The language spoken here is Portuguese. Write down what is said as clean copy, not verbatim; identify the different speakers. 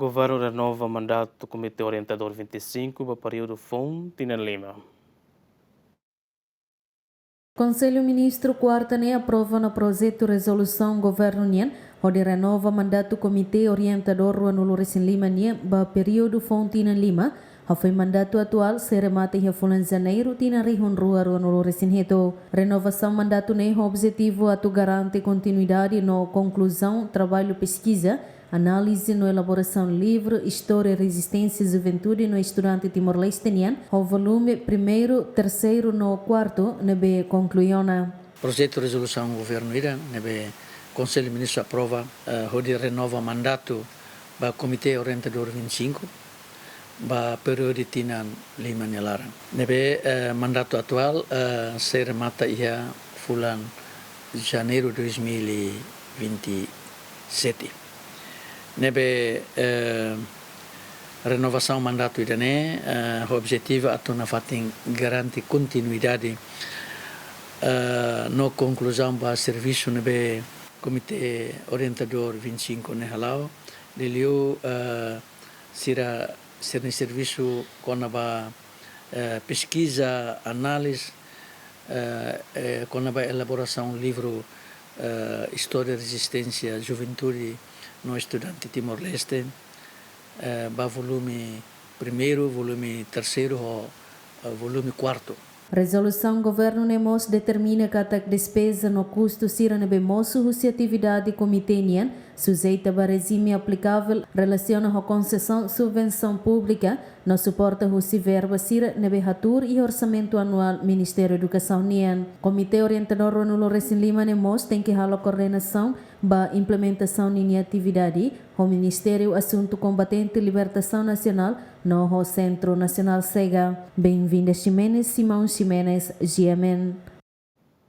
Speaker 1: Governo renova mandato do Comitê Orientador 25 para o período Fonte na Lima.
Speaker 2: Conselho Ministro quarta-ne aprova no projeto de resolução Governo Nien, onde renova mandato do Comitê Orientador Ruanulu Resin Lima Nien para o período Fonte na Lima. Foi mandato atual se remata em fulan janeiro tina rihun rua Ruanulu Resin Heto. Renovação mandato ne objetivo atu garante continuidade no conclusão trabalho pesquisa, análise no elaboração livre, história, resistência e juventude no estudante Timor-Leste nian, o volume primeiro, terceiro no quarto, nebe concluiona.
Speaker 3: Projeto de resolução do governo ira, nebe Conselho Ministro aprova, onde renova mandato para o Comitê Orientador 25, para período tina Lima Nelara. Nebe mandato atual se remata ia fulan janeiro 2027. Nebe renovação mandato idane o objetivo atuna fatin garante continuidade no conclusão para serviço nebe Comitê Orientador 25 nehalau liliu sira ser serviço com a pesquisa análise com a elaboração livro história resistência juventude no estudante Timor-Leste, volume primeiro, volume terceiro ou volume quarto.
Speaker 2: Resolução Governo Nemos determina que a despesa no custo sira nebe moço a atividade comitê nian, sujeita a regime aplicável, relaciona a concessão subvenção pública, no suporta o verba sira nebe hatur e orçamento anual Ministério da Educação nian. Comitê Orientador Ruanulu Resin Lima Nemos tem que halar coordenação para implementação de atividade, o Ministério Assunto Combatente e Libertação Nacional, no Centro Nacional SEGA. Bem-vinda Ximenes, Simão Ximenes, GMN.